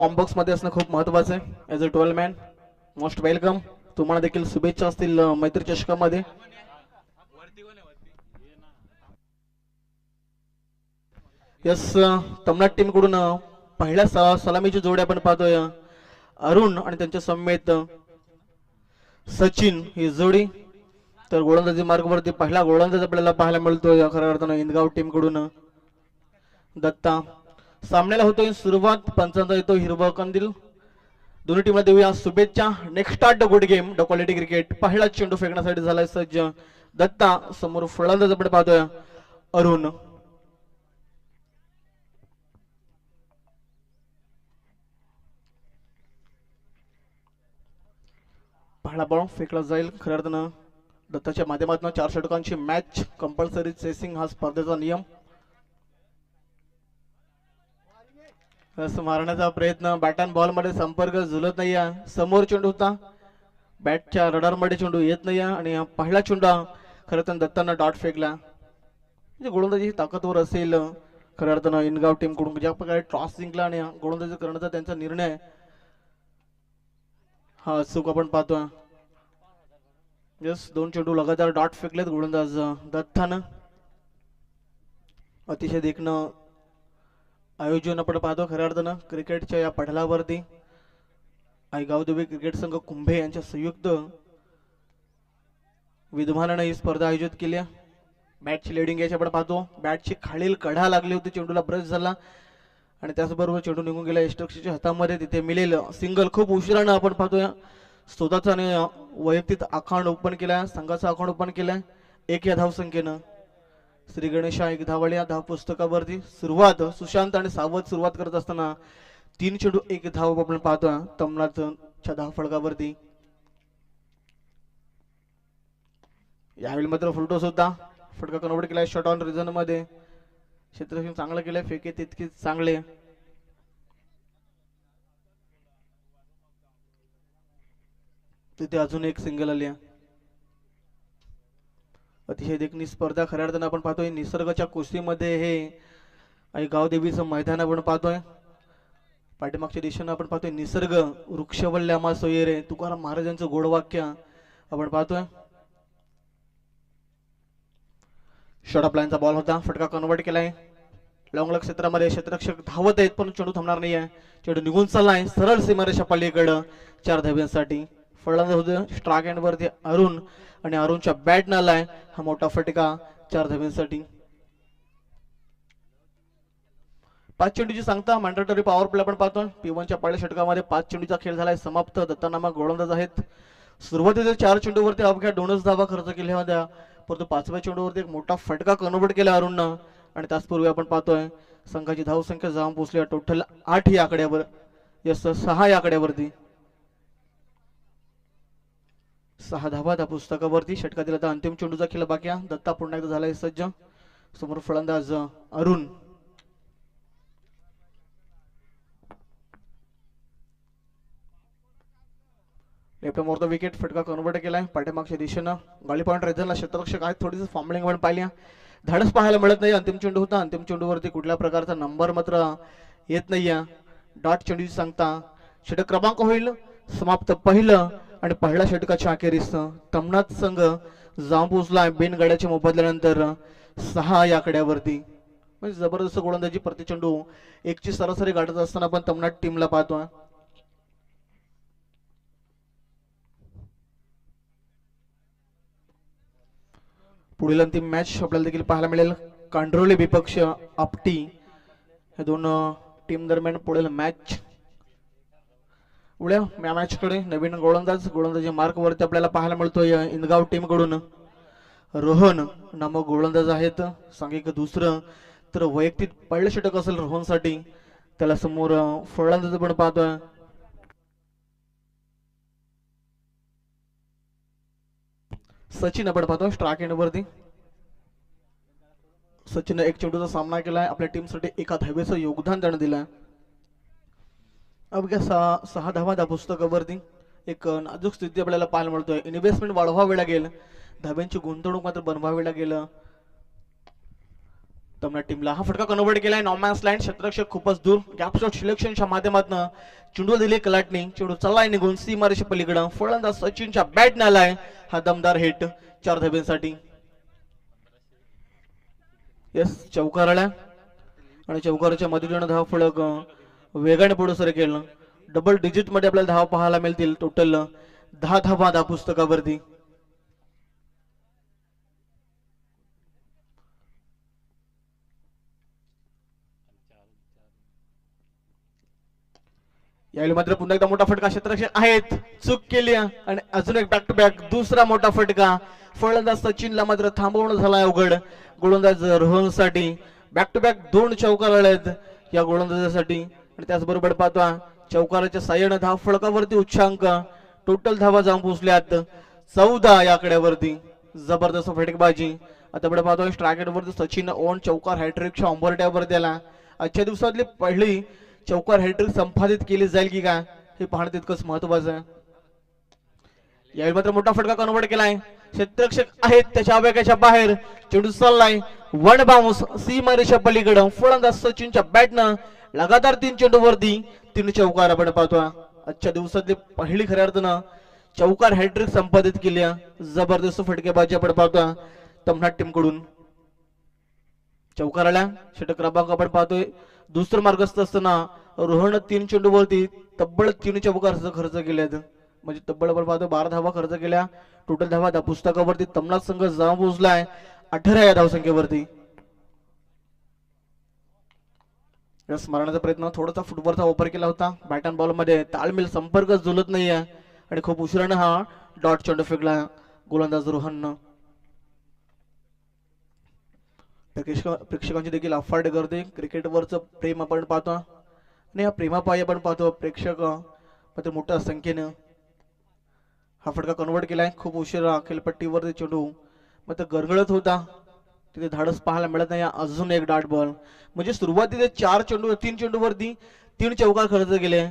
Box मध्ये असणं खूप महत्त्वाचं आहे. As a 12 man most welcome. तुम्हाला देखील शुभेच्छा असतील मैत्री चषकामध्ये. यस, तमनाट टीम कडून पहिल्या सलामीची जोडी आपण पाहतोय. अरुण आणि त्यांच्या समेत सचिन ही जोडी. तर गोलंदाजी मार्गावरती पहिला गोलंदाज आपल्याला पाहायला मिळतोय खऱ्या अर्थानं इंदगाव टीम कडून दत्ता. सामन्याला होतोय सुरुवात. पंचांचा येतो हिरवा कंदील. दोन्ही टीमला देऊया शुभेच्छा. Next start the good game the quality cricket. पहिला चेंडू फेकण्यासाठी झालाय सज्ज दत्ता. समोर फलंदाज आपण पाहतोय अरुण. पहिला बॉल फेकला जाईल. खऱ्या अर्थानं दत्ताच्या माध्यमातून 4 षटकांची मॅच. कंपल्सरी चेसिंग हा स्पर्धेचा नियम. मारण्याचा प्रयत्न. बॅट अँड बॉल मध्ये संपर्क झुलत नाही. समोर चेंडू होता. बॅटच्या रडार मध्ये चेंडू येत नाही आणि पहिला चेंडू खरं तर दत्तानं डॉट फेकला. म्हणजे गोलंदाजी ताकदवर असेल खऱ्या अर्थानं इनगाव टीम कडून ज्या प्रकारे टॉस जिंकला आणि गोलंदाजी करण्याचा त्यांचा निर्णय हा चूक आपण पाहतोय. यस, 2 चेंडू लगातार डॉट फेकलेत गोलंदाज दत्तानं. अतिशय देखणं आयोजन आपण पाहतो खऱ्या अर्थानं क्रिकेटच्या या पटलावरती. आयगाव देवी क्रिकेट संघ कुंभे यांच्या संयुक्त विद्यमानाने ही स्पर्धा आयोजित केली. बॅटची लेडिंग याची आपण पाहतो. बॅटची खालील कढा लागली होती. चेंडूला ब्रश झाला आणि त्याचबरोबर चेंडू निघून गेला यष्टरक्षीच्या हातामध्ये. तिथे मिळेल सिंगल. खूप उशिरानं आपण पाहतोय स्वतःचा आणि वैयक्तिक अकाउंट ओपन केला. संघाचा अकाउंट ओपन केलाय 1 या धावसंख्येनं. श्री गणेशा 1 धावाळी या धाव पुस्तकावरती. सुरुवात सुशांत आणि सावध सुरुवात करत असताना 3 चेंडू 1 धाव आपण पाहतोय तमनाथच्या धाव फलकावरती. यावेळी मात्र फुलटॉस होता. फटका कन्वर्ट केलाय शॉट ऑन रिझन मध्ये. क्षेत्ररक्षण चांगलं केलंय. फेके तितकीच चांगले. तिथे अजून एक सिंगल आली. अतिशय देखणी स्पर्धा खऱ्या अर्थानं आपण पाहतोय. निसर्गाच्या कुस्तीमध्ये हे गावदेवीचं मैदान आपण पाहतोय. पाठीमागच्या दिशेनं आपण पाहतोय निसर्ग वृक्षवल्ल्यामा सोयरे तुकाराम महाराजांचं गोडवाक्य आपण पाहतोय. शॉर्ट ऑफ लाईनचा बॉल होता. फटका कन्वर्ट केलाय लॉंग लेग क्षेत्रामध्ये. क्षेत्ररक्षक धावत आहेत पण चेंडू थांबणार नाहीये. चेंडू निघून चाललाय सरळ सीमारेषा पलीकडं 4 धाब्यांसाठी. फलंदाज होतं स्ट्राइक एंड वरती अरुण आणि अरुणच्या बॅट न आलाय हा मोठा फटका 4 धाब्यांसाठी. 5 चेंडूची सांगता मॅन्डेटरी पॉवर प्ले आपण पाहतो. P1च्या पहिल्या षटकामध्ये 5 चेंडूचा खेळ झालाय समाप्त. दत्ता नामक गोलंदाज आहेत. सुरुवातीच्या 4 चेंडूवरती अवघ्या 2च धावा खर्च केल्या होत्या परंतु 5व्या चेंडूवरती एक मोठा फटका कन्वर्ट केला अरुणनं. आणि त्याचपूर्वी आपण पाहतोय संघाची धावसंख्या जाऊन पोहोचली टोटल 8 या आकड्यावर. यस, 6 या आकड्यावरती 6 धावा त्या पुस्तकावरती. षटकातील आता अंतिम चेंडूचा खेळ बाकी. दत्ता पुन्हा एकदा झालाय सज्ज. समोर फलंदाज अरुण. Left more wicket. फटका कन्वर्ट केलाय पाठीमागच्या दिशेनं. गाडी पॉईंट रेझनला क्षेत्ररक्षक आहेत. थोडीशी फॉर्मलिंग पण पाहिली. धाडस पाहायला मिळत नाही. अंतिम चेंडू होता. अंतिम चेंडूवरती कुठल्या प्रकारचा नंबर मात्र येत नाहीये. डॉट चेंडूची सांगता. षटक क्रमांक होईल समाप्त पहिलं आणि पहिल्या षटकाच्या अखेरीस तमनाथ संघ जाऊन पोहोचला बिनगाड्याच्या मोबदल्यानंतर 6 या आकड्यावरती. म्हणजे जबरदस्त गोलंदाजी. प्रति चेंडू 1 ची सरासरी गाठत असताना आपण तमनाथ टीमला पाहतो. पुढील अंतिम मॅच आपल्याला देखील पाहायला मिळेल. कांड्रोली विपक्ष आपटी हे 2 टीम दरम्यान पुढील मॅच. उड्या मॅच कडे नवीन गोलंदाजी मार्क वरती आपल्याला पाहायला मिळतोय इंदगाव टीम कडून. रोहन नामक गोलंदाज आहेत. सांघिक दुसरं तर वैयक्तिक पहिलं षटक असेल रोहन साठी. त्याला समोर फलंदाज पण पाहतोय. सचिन आपण पाहतो स्ट्राइक एंड वरती. सचिन 1 चेंडूचा सामना केलाय. आपल्या टीमसाठी 1 धावेचं योगदान त्यानं दिलंय. अवघ्या 6 धावा त्या पुस्तकावरती. एक नाजूक स्थिती आपल्याला पाहायला मिळतोय. इन्व्हेस्टमेंट वाढवावी लागेल. धाव्यांची गुंतवणूक मात्र बनवावी लागेल. तमना टीमला हा फटका कन्वर्ट केलाय नॉमॅन्स लाईन क्षेत्ररक्षक खूपच दूर गॅप शॉट सिलेक्शनच्या माध्यमातून चेंडू दिले कलाटणी चेंडू चाललाय निघून सीमारेषे पलीकडे फलंदाज सचिनच्या बॅटने आलाय हा दमदार हिट 4 धाब्यांसाठी यस चौकार आला आणि चौकाराच्या मधून धाव फलक वेगाने पुढे सर केलं डबल डिजिट मध्ये आपल्याला धाव पाहायला मिळतील टोटल 10 धावा दा पुस्तकावरती यावेळी मात्र पुन्हा एकदा मोठा फटका क्षेत्ररक्षक आहेत चूक केली आणि अजून एक बॅक टू बॅक दुसरा मोठा फटका फलंदाज सचिनला मात्र थांबवणं झालाय अवघड गोलंदाज रोहनसाठी बॅक टू बॅक 2 चौकार आलेत या गोलंदाजासाठी आणि त्याचबरोबर पाहतो चौकाराच्या साह्याने धाव फलकावरती उच्चांक टोटल धावा जाऊन पोहोचल्यात 14 या आकड्यावरती जबरदस्त फटकेबाजी आता पुढे पाहतोय स्ट्रायकर वरती सचिन ओन चौकार हॅट्रिकच्या ऑम्बरट्यावर त्याला आजच्या दिवसातली पहिली चौकार हॅट्रिक संपादित केली जाईल की काय हे पाहणं तितकंच महत्वाचं आहे यावेळी मात्र मोठा फटका कन्वर्ट केलाय क्षेत्ररक्षक आहेत त्याच्या आवेगाच्या बाहेर चेंडू चाललाय वन बाउन्स सीमारेषा पलीकडे फलंदाज सचिनच्या बॅटनं लगातार 3 चेंडूवरती 3 चौकार आपण पाहतो आजच्या दिवसातली पहिली खऱ्या अर्थानं चौकार हॅट्रिक संपादित केली जबरदस्त फटकेबाजी आपण पाहतो तमनाट टीम कडून चौकार आला षटक क्रमांक आपण पाहतोय दुसरं मार्गस्थ असताना रोहन 3 चेंडूवरती तब्बल 3 चौकार खर्च केल्यात म्हणजे तब्बल आपण पाहतो 12 धावा खर्च केल्या टोटल धावा त्या पुस्तकावरती तमनाट संघ जाऊन पोहोचलाय 18 या धावसंख्येवरती स्मरणाचा प्रयत्न थोडासा फुटबॉलचा वापर केला होता बॅट अँड बॉल मध्ये ताळमेल संपर्क जुलत नाहीये आणि खूप उशिराने हा डॉट चेंडू फेकला गोलंदाज रोहननं प्रेक्षकांची देखील अफाट गर्दी क्रिकेटवरचं प्रेम आपण पाहतो आणि या प्रेमापायी आपण पाहतो प्रेक्षक मात्र मोठ्या संख्येनं हा फटका कन्वर्ट केलाय खूप उशिरा खेळपट्टीवरती चेंडू मात्र गरगळत होता तिथे धाडस पाहायला मिळत नाही अजून एक डॉट बॉल म्हणजे सुरुवातीला 3 चेंडूवरती 3 चौकार खर्च केले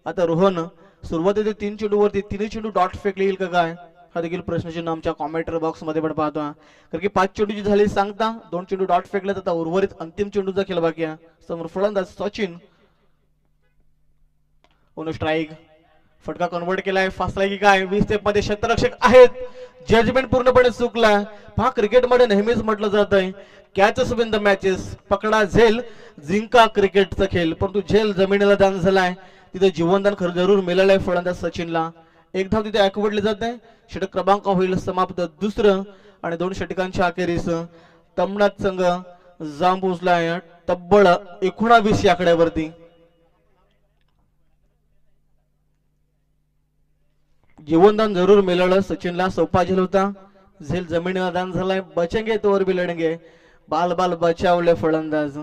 आता रोहन सुरुवातीला 3 चेंडूवरती 3 चेंडू डॉट फेकले येईल का काय हा देखील प्रश्नचिन्ह आमच्या कॉमेंटर बॉक्स मध्ये पण पाहतो कारण की 5 चेंडूची झाली सांगता 2 चेंडू डॉट फेकले तर उर्वरित अंतिम चेंडूचा खेळ बाकी आहे समोर फलंदाज सचिन ओन स्ट्राईक फटका कन्वर्ट केलाय फासलाय की काय 20 स्टेप मध्ये क्षेत्ररक्षक आहेत जजमेंट पूर्णपणे चुकला पहा क्रिकेट मध्ये नेहमीच म्हटलं जात आहे कॅचेस विन द मॅचेस पकडा झेल जिंका क्रिकेटचा खेळ परंतु झेल जमिनीला दान झालाय तिथे जीवनदान खरं जरूर मिळालंय फलंदाज सचिनला एक धाव तिथे ऐकवडली जाते षटक क्रमांक होईल समाप्त दुसरं आणि 2 षटकांच्या अखेरीस तमनाट संघ जाऊन पोहोचलाय तब्बल 19 या आकड्यावरती जीवनदान जरूर मिळालं सचिनला सोपा झेल होता झेल जमिनीला दान झालाय बचेंगे तोवर भी लढेंगे बाल बाल बचावले फलंदाज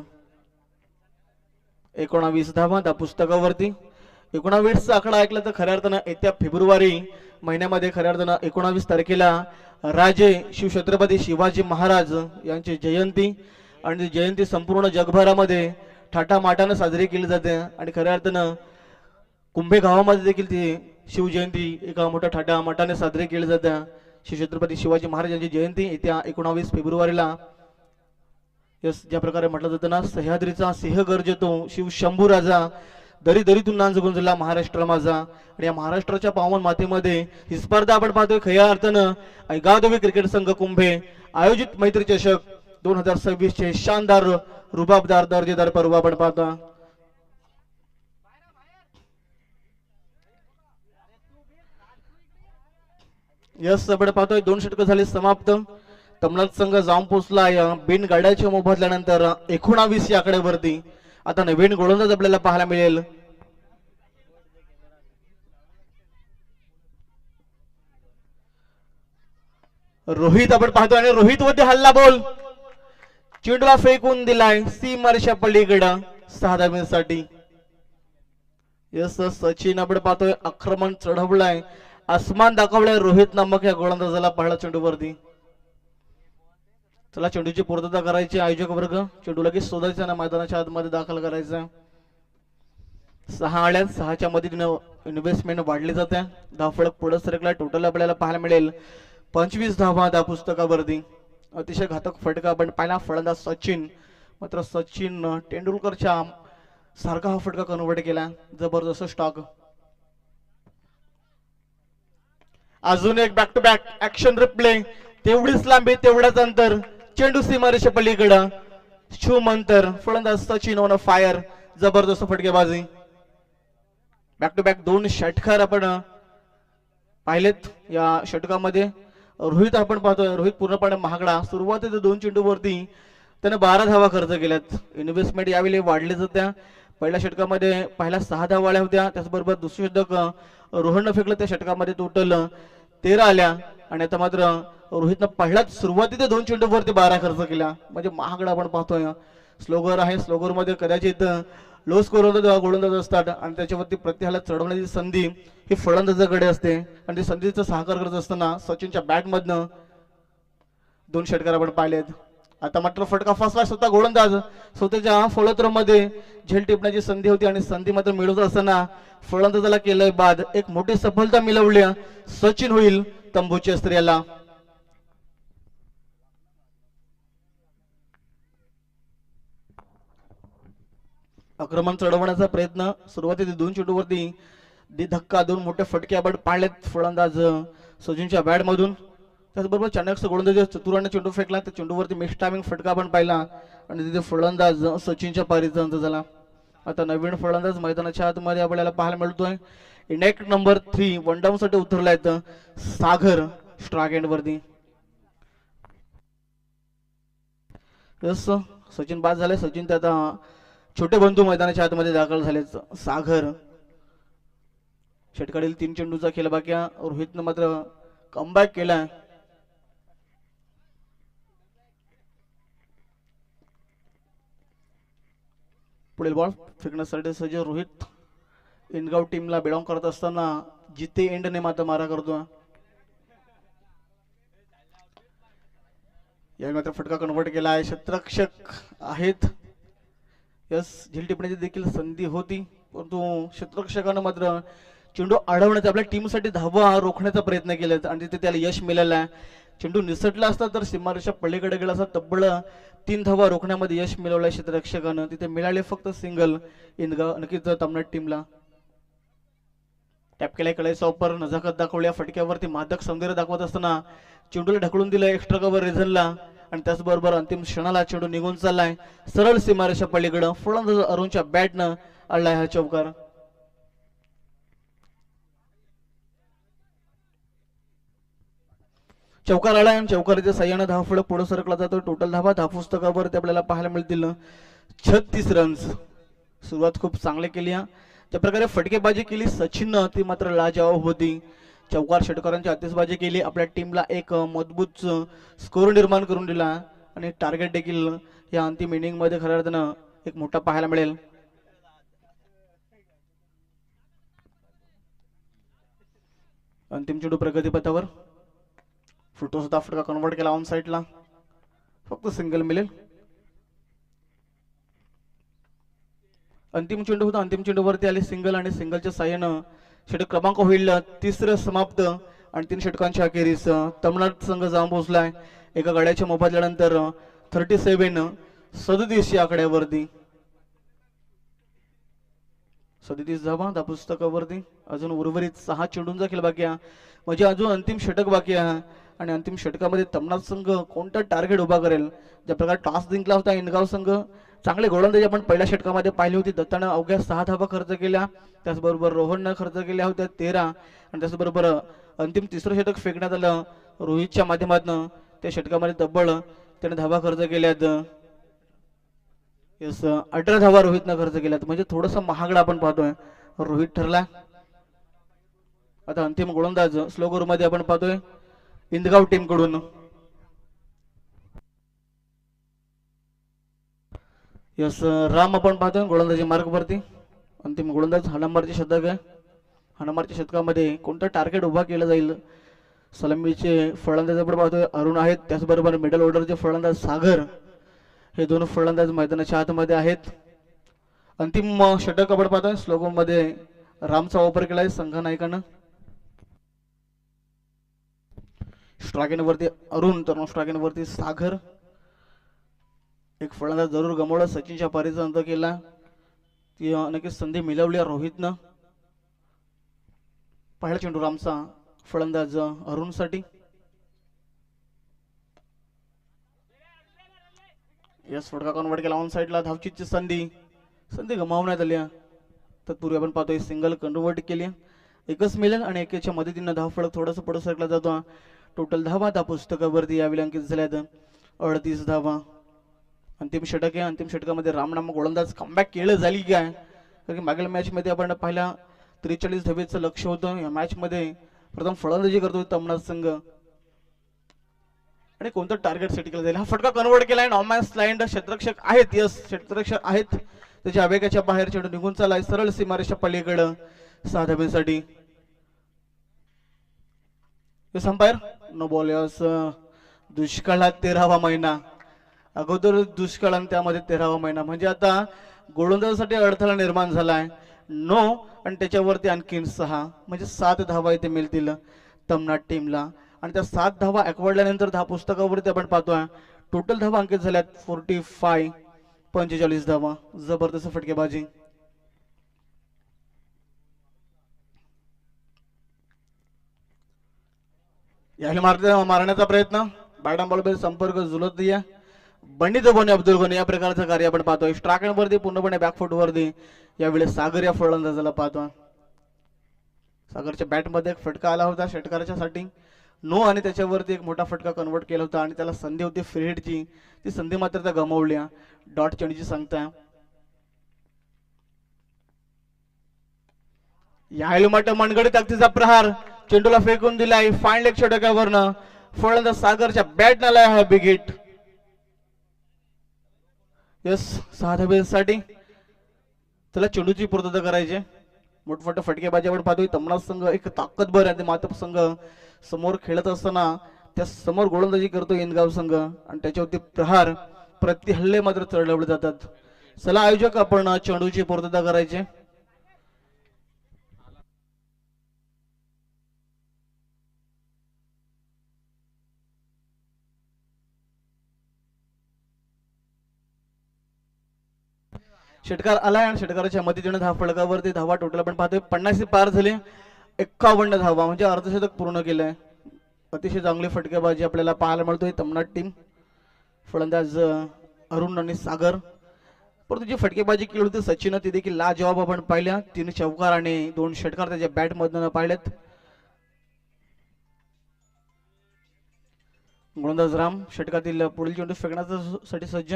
19 धावा त्या पुस्तकावरती 19 आकडा ऐकला तर खऱ्या अर्थानं येत्या फेब्रुवारी महिन्यामध्ये खऱ्या अर्थानं 19 तारखेला राजे शिवछत्रपती शिवाजी महाराज यांची जयंती आणि ती जयंती संपूर्ण जगभरामध्ये थाटामाटाने साजरी केली जाते आणि खऱ्या अर्थानं कुंभे गावामध्ये देखील ती शिवजयंती एका मोठ्या थाटामाटाने साजरी केली जाते शिवछत्रपती शिवाजी महाराज यांची जयंती येत्या 19 फेब्रुवारीला यस ज्या प्रकारे म्हटलं जातं ना सह्याद्रीचा सिंह गर्जतो शिव शंभू राजा दरी दरीतून नांज गुंजला महाराष्ट्र माझा आणि या महाराष्ट्राच्या पावन मातेमध्ये ही स्पर्धा आपण पाहतोय खऱ्या अर्थानं गावदेवी क्रिकेट संघ कुंभे आयोजित मैत्री चषक 2026 चे शानदार रुबाबदार दर्जेदार पर्व आपण पाहतो यस आपण पाहतोय 2 षटक झाले समाप्त तमनाट संघ जाऊन पोहोचला बिन गाड्याच्या मोबदल्यानंतर 19 या आकड्यावरती आता नवीन गोलंदाज आपल्याला पाहायला मिळेल रोहित आपण पाहतो आणि रोहित मध्ये हल्ला बोल चेंडूला फेकून दिलाय सीमारेषा पलीकडे 6 धाब्यांसाठी यस सचिन आपण पाहतोय आक्रमण चढवलाय आसमान दाखवलाय रोहित नामक या गोलंदाजाला पहिला चेंडूवरती चला चेंडूची पूर्तता करायची आयोजक वर्ग चेंडू लगेच शोधायचा ना मैदानाच्या आतमध्ये दाखल करायचा 6 आळ्यात 6च्या मदतीने इन्व्हेस्टमेंट वाढली जाते धावफलक पुढे सरकला टोटल आपल्याला पाहायला मिळेल 25 धावा त्या पुस्तकावरती अतिशय घातक फटका आपण पाहिला फलंदाज सचिन मात्र सचिन तेंडुलकरच्या सारखा हा फटका कन्वर्ट केला. जबरदस्त स्टॉक. अजून एक back to back action replay. तेवढीच लांबी तेवढाच अंतर. चेंडू सीमारेषे पलीकडं. शुम अंतर. फलंदाज सचिन ऑन फायर. जबरदस्त फटकेबाजी. बॅक टू बॅक 2 षटकार आपण पाहिलेत या षटकामध्ये. रोहित आपण पाहतोय. रोहित पूर्णपणे महागडा. सुरुवातीच्या 2 चेंडूवरती त्याने 12 धावा खर्च केल्यात. इन्व्हेस्टमेंट यावेळी वाढलीच होत्या. पहिल्या षटकामध्ये पहिल्या 6 धावा आल्या होत्या. त्याचबरोबर दुसरे षटक रोहननं फेकलं. त्या षटकामध्ये टोटल 13 आल्या. आणि आता मात्र रोहितनं पहिल्याच सुरुवातीच्या 2 चेंडूवरती 12 खर्च केला. म्हणजे महागडा आपण पाहतोय. स्लोगर आहे. स्लोगर मध्ये कदाचित लो स्कोर होतो तेव्हा गोलंदाज असतात आणि त्याच्यावरती प्रत्येकाला चढवण्याची संधी ही फलंदाजाकडे असते. आणि ती संधीचा सहकार करत असताना सचिनच्या बॅटमधनं 2 षटकार आपण पाहिलेत. आता मात्र फटका फसला. स्वतः गोलंदाज स्वतःच्या फॉलोथ्रोमध्ये झेल टिपण्याची संधी होती आणि संधी मात्र मिळवत असताना फलंदाजाला केलंय बाद. एक मोठी सफलता मिळवली. सचिन होईल तंबूच्या स्त्रियाला. आक्रमण चढवण्याचा प्रयत्न. सुरुवातीच्या 2 चेंडूवरती धक्का 2 मोठे फटके आपण पाळलेत फलंदाज सचिनच्या बॅट मधून. त्याचबरोबर चाणक्य गोलंदाज चतुराने चेंडू फेकला. त्या चेंडूवरती मिस टायमिंग फटका आपण पाहिला आणि तिथे फलंदाज सचिनच्या पारीचा अंत झाला. आता नवीन फलंदाज मैदानाच्या आतमध्ये आपल्याला पाहायला मिळतोय. इंडेक्ट नंबर 3 वन डाऊन साठी उतरला आहेत सागर स्ट्राइक एंड वरती. सचिन बाद झाले. सचिन ते आता छोटे बंधू मैदानाच्या आतमध्ये दाखल झाले. सागर षटकातील 3 चेंडूचा खेळ बाकी. रोहितनं मात्र कमबॅक केला. पुढील बॉल फेकण्यासाठी सज्ज रोहित. इनगाव टीमला बिलॉंग करत असताना जिते एंडने मात्र मारा करतो. या मात्र फटका कन्वर्ट केला आहे. क्षेत्ररक्षक आहेत. यस झेल टिपण्याची देखील संधी होती परंतु क्षेत्ररक्षकानं मात्र चेंडू अडवण्याचा आपल्या टीमसाठी धावा रोखण्याचा प्रयत्न केला आणि तिथे त्याला यश मिळालं आहे. चेंडू निसटला असता तर सीमारेषा पलीकडे गेला असता. तब्बल 3 धावा रोखण्यामध्ये यश मिळवलंय क्षेत्ररक्षकानं. तिथे मिळाले फक्त सिंगल. इनगाव नक्कीच तामनाड टीमला टॅप केलाय. कळायचा ऑपर नजाकत दाखवली. या फटक्यावरती मादक सौंदर्य दाखवत असताना चेंडूला ढकलून दिलं एक्स्ट्रा कव्हर रिझनला आणि त्याचबरोबर अंतिम क्षणाला चेंडू निघून चाललाय सरळ सीमारेषा पलीकडं. फलंदाज अरुणच्या बॅटनं आलाय हा चौकार. चौकार आलाय आणि चौकाराच्या सहाय्यानं धाव फळ पुढे सरकला जातो. टोटल धावा धावपुस्तकावरती आपल्याला पाहायला मिळतील 36 रन्स. सुरुवात खूप चांगली केली. ज्या प्रकारे फटकेबाजी केली सचिननं ती मात्र लाजवाब होती. चौकार षटकारांची आतिषबाजी केली. आपल्या टीमला एक मजबूत स्कोर निर्माण करून दिला आणि टार्गेट देखील या अंतिम इनिंग मध्ये खऱ्या अर्थानं एक मोठा पाहायला मिळेल. अंतिम चेंडू प्रगतीपथावर. फुटतो सुद्धा फटका कन्वर्ट केला ऑन साईडला. फक्त सिंगल मिळेल. अंतिम चेंडू होता. अंतिम चेंडूवरती आले सिंगल आणि सिंगलच्या साह्यानं षटक क्रमांक होईल 3 समाप्त आणि 3 षटकांच्या अखेरीस तमिळनाड संघ जाऊन पोहोचलाय. एका गड्याच्या मोबदल्यानंतर 37 या आकड्यावरती. 37 धावा त्या पुस्तकावरती. अजून उर्वरित 6 चेंडूंचा खेळ बाकी आहे. म्हणजे अजून अंतिम षटक बाकी आहे आणि अंतिम षटकामध्ये तमिळनाड संघ कोणतं टार्गेट उभा करेल. ज्या प्रकारे टॉस जिंकला होता इनगाव संघ. चांगले गोलंदाजी आपण पहिल्या षटकामध्ये पाहिली होती. दत्तानं अवघ्या 6 धावा खर्च केल्या. त्याचबरोबर रोहननं खर्च केल्या होत्या 13 आणि त्याचबरोबर अंतिम 3रं षटक फेकण्यात आलं रोहितच्या माध्यमातून. त्या षटकामध्ये तब्बल त्याने धावा खर्च केल्यात. यस 18 धावा रोहितनं खर्च केल्यात. म्हणजे थोडंसं महागडा आपण पाहतोय रोहित ठरला. आता अंतिम गोलंदाज स्लोगर मध्ये आपण पाहतोय इंदगाव टीम कडून. यस राम आपण पाहतोय गोलंदाजी मार्ग वरती. अंतिम गोलंदाज हा नंबरचे शतक आहे. हा नंबरच्या शतकामध्ये कोणतं टार्गेट उभा केलं जाईल. सलामीचे फलंदाज आपण पाहतोय अरुण आहेत. त्याचबरोबर मिडल ऑर्डरचे फलंदाज सागर. हे 2 फलंदाज मैदानाच्या आतमध्ये आहेत. अंतिम षटक आपण पाहतोय स्लोगन मध्ये रामचा वापर केलाय संघ नायकानं. स्ट्रायकिंग वरती अरुण तर स्ट्रायकिंग वरती सागर. एक फलंदाज जरूर गमावला. सचिनच्या पारीचा अंत केला. ती नक्कीच संधी मिळवली रोहितनं. पहिला चेंडू रामचा फलंदाज अरुणसाठी. यस फटका कन्वर्ट केला ऑन साईडला. धावचीची संधी गमावण्यात आली. तत्पूर्वी आपण पाहतोय सिंगल कन्वर्ट केली. एकच मिलन आणि एकेच्या मदतीनं धाव फलक थोडंसं पुढे सरकला जातो. टोटल धावा त्या पुस्तकावरती यावेळी अंकित झाल्यात 38 धावा. अंतिम षटक आहे. अंतिम षटकामध्ये रामनाम गोलंदाज कमबॅक केलं झाली काय, कारण की मागील मॅच मध्ये आपण पाहिला 43 धावेचं लक्ष होतं. या मॅच मध्ये प्रथम फलंदाजी करतोय तमनाथ संघ आणि कोणतं टार्गेट सेट केलं जाईल. हा फटका कन्वर्ट केलाय. नॉमॅन्स लँड. क्षेत्ररक्षक आहेत. यस क्षेत्ररक्षक आहेत. त्याच्या आवेगाच्या बाहेर चेंडू निघून चाललाय सरळ सीमारेषा पलीकडं 6 धाब्यांसाठी. Yes umpire no ball. Yes दुष्काळात 13वा महिना. अगोदर दुष्काळ आणि त्यामध्ये 13वा महिना म्हणजे आता गोलंदाजासाठी अडथळा निर्माण झालाय. नो आणि त्याच्यावरती आणखीन 6 म्हणजे 7 धावा इथे मिळतील तमनाट टीमला. आणि त्या 7 धावा ॲक्वाडल्यानंतर धाव पुस्तकावरती आपण पाहतोय टोटल धावा अंकित झाल्यात 45. 45 धावा. जबरदस्त फटकेबाजी. याला मारण्याचा प्रयत्न. बॅटम बॉल संपर्क जुलत दिया. बंडी बोने अब्दुल गनी या प्रकारचं कार्य आपण पाहतोय. स्ट्रायक वरती पूर्णपणे बॅकफुट वरती यावेळेस सागर या फलंदाजाला पाहतोय. सागरच्या बॅट मध्ये एक फटका आला होता षटकाराच्या साठी. नो आणि त्याच्यावरती एक मोठा फटका कन्वर्ट केला होता आणि त्याला संधी होती फ्री हिटची. ती संधी मात्र त्या गमावल्या. डॉट चेंडूची सांगता. यायलुमाट मनगडी ताकदीचा प्रहार चेंडूला फेकून दिलाय फाईन लेग षटकावरनं. फलंदाज सागरच्या बॅट नाला हा बिग हिट. यस 6 धाब्यांसाठी त्याला चेंडूची पूर्तता करायची. मोठमोठे फटकेबाजी आपण पाहतोय. तमनाथ संघ एक ताकदभर आहे. मातप संघ समोर खेळत असताना त्या समोर गोलंदाजी करतो इनगाव संघ आणि त्याच्यावरती प्रहार प्रति हल्ले मात्र चढवले जातात. चला आयोजक आपण चेंडूची पूर्तता करायची. षटकार आलाय आणि षटकाराच्या मदतीने धाव फलकावरती धावा टोटल आपण पाहतोय 50 पार झाले. 51 धावा म्हणजे अर्धशतक पूर्ण केलंय. अतिशय चांगली फटकेबाजी आपल्याला पाहायला मिळतोय तमनाट टीम. फलंदाज अरुण आणि सागर. परंतु जी फटकेबाजी केली होती सचिन ती देखील लाजवाब आपण पाहिल्या. 3 चौकार आणि 2 षटकार त्याच्या बॅट मधून पाहिलेत. गोलंदाज राम षटकातील पुढील चेंडू फेकण्यासाठी सज्ज.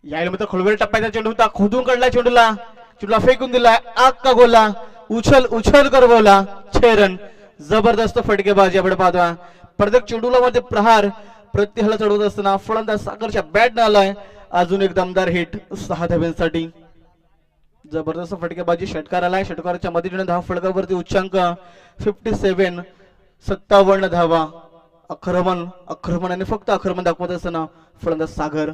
यायला मात्र खोलवेल टप्प्याचा चेंडू होता. खोदून काढला चेंडूला फेकून दिला. आग का गोला. उछल कर बोला 6 रन. जबरदस्त फटकेबाजी आपण पाहतोय. प्रत्येक चेंडूला मध्ये प्रहार प्रत्येहाला चढवत असताना फलंदाज सागरच्या बॅट न आलाय. अजून एक दमदार हिट 6 धाब्यांसाठी. जबरदस्त फटकेबाजी. षटकार आलाय. षटकाराच्या मदतीने धाव फलकावरती उच्चांक 57. 57 धावा. आक्रमण आणि फक्त आक्रमण दाखवत असताना फलंदाज सागर.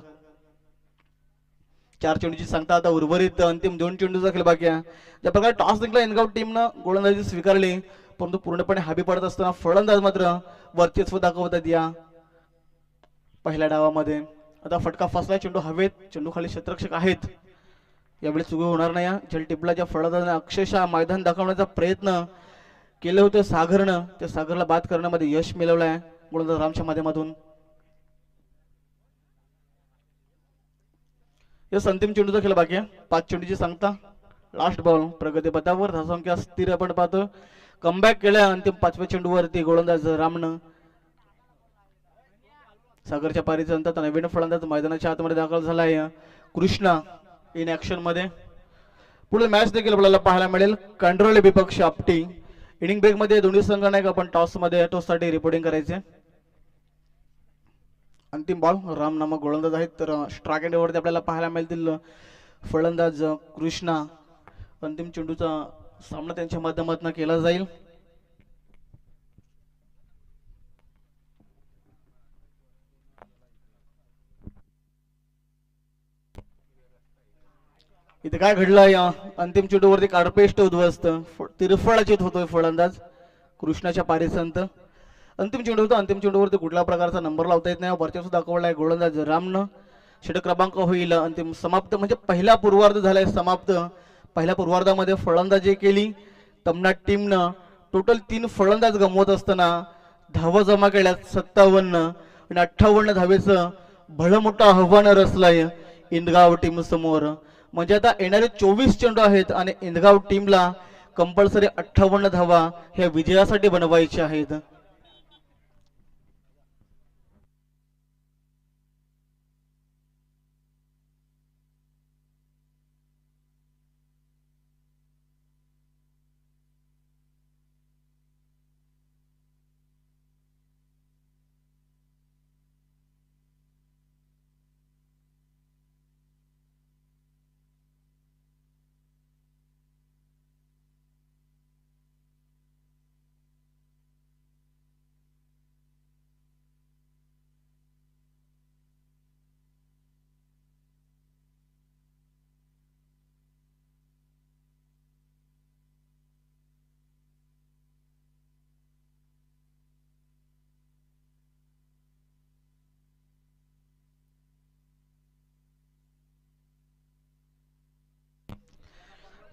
4 चेंडूची सांगता. आता उर्वरित अंतिम 2 चेंडूचा खेळ बाकी आहे. ज्या प्रकारे टॉस जिंकला इनगाव टीमनं गोलंदाजी स्वीकारली परंतु पूर्णपणे हाबी पडत असताना फलंदाज मात्र वर्चस्व दाखवतात या पहिल्या डावामध्ये. आता फटका फसला. चेंडू हवेत. चेंडू खाली क्षेत्ररक्षक आहेत. यावेळी चुकी होणार नाही. झेल टिपलाच्या फलंदाजाने अक्षरशः मैदान दाखवण्याचा प्रयत्न केले होते सागरनं. त्या सागरला बाद करण्यामध्ये यश मिळवलंय गोलंदाज रामच्या माध्यमातून. यस अंतिम चेंडूचा खेळ बाकी आहे. 5 चेंडूची सांगता. लास्ट बॉल प्रगती पथावर. धावसंख्या स्थिर आपण पाहतो. कमबॅक केलाय अंतिम 5व्या चेंडूवरती गोलंदाज रामनं. सागरच्या पारीचा अंत. नवीन फलंदाज मैदानाच्या आतमध्ये दाखल झालाय कृष्णा इन ऍक्शन मध्ये. पुढे मॅच देखील आपल्याला पाहायला मिळेल. कंट्रोल विपक्ष आपटी. इनिंग ब्रेक मध्ये दोन्ही संघांना आपण टॉस साठी रिपोर्टिंग करायचे. अंतिम बॉल. राम नामक गोलंदाज आहेत तर स्ट्राइक एंड वरती आपल्याला पाहायला मिळतील फलंदाज कृष्णा. अंतिम चेंडूचा सामना त्यांच्या माध्यमातून केला जाईल. इथे काय घडलं या अंतिम चेंडूवरती काडपेस्ट उद्ध्वस्त. तिरफळाचित होतोय फलंदाज कृष्णाच्या पारीसंत. अंतिम चेंडू होता. अंतिम चेंडूवरती कुठल्या प्रकारचा नंबर लावता येत नाही. वरच्या दाखवलाय गोलंदाज रामनं. षटक क्रमांक होईल अंतिम समाप्त, म्हणजे पहिला पूर्वार्ध झालाय समाप्त. पहिल्या पूर्वार्धामध्ये फलंदाजी केली तमनाट टीमनं. टोटल 3 फलंदाज गमवत असताना धावा जमा केल्यात 57 आणि 58 धावेचं भलं मोठं आव्हान रचलंय इंदगाव टीम समोर. म्हणजे आता येणारे 24 चेंडू आहेत आणि इंदगाव टीमला कंपल्सरी 58 धावा ह्या विजयासाठी बनवायच्या आहेत.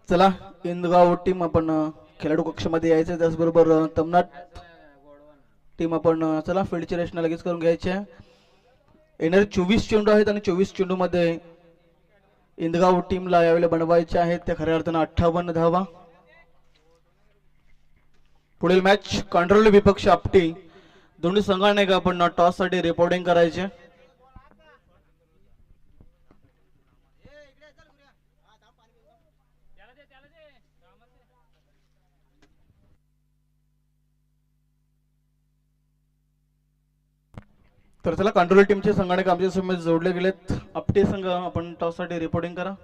चला इंदगाव टीम आपण खेळाडू कक्षामध्ये यायचं. त्याचबरोबर तमनाट टीम आपण चला फील्डची रचना लगेच करून घ्यायची आहे. येणारे 24 चेंडू आहेत आणि 24 चेंडू मध्ये इंदगाव टीमला यावेळेला बनवायचे आहेत त्या खऱ्या अर्थानं 58 धावा. पुढील मॅच कंट्रोल विपक्ष आपटी दोन्ही संघाने का आपण टॉस साठी रिपोर्टिंग करायचे. तर चला कंट्रोल टीमचे संघाने आमच्या समोर जोडले गेलेत. आपटे संघ आपण टॉस साठी रिपोर्टिंग करा.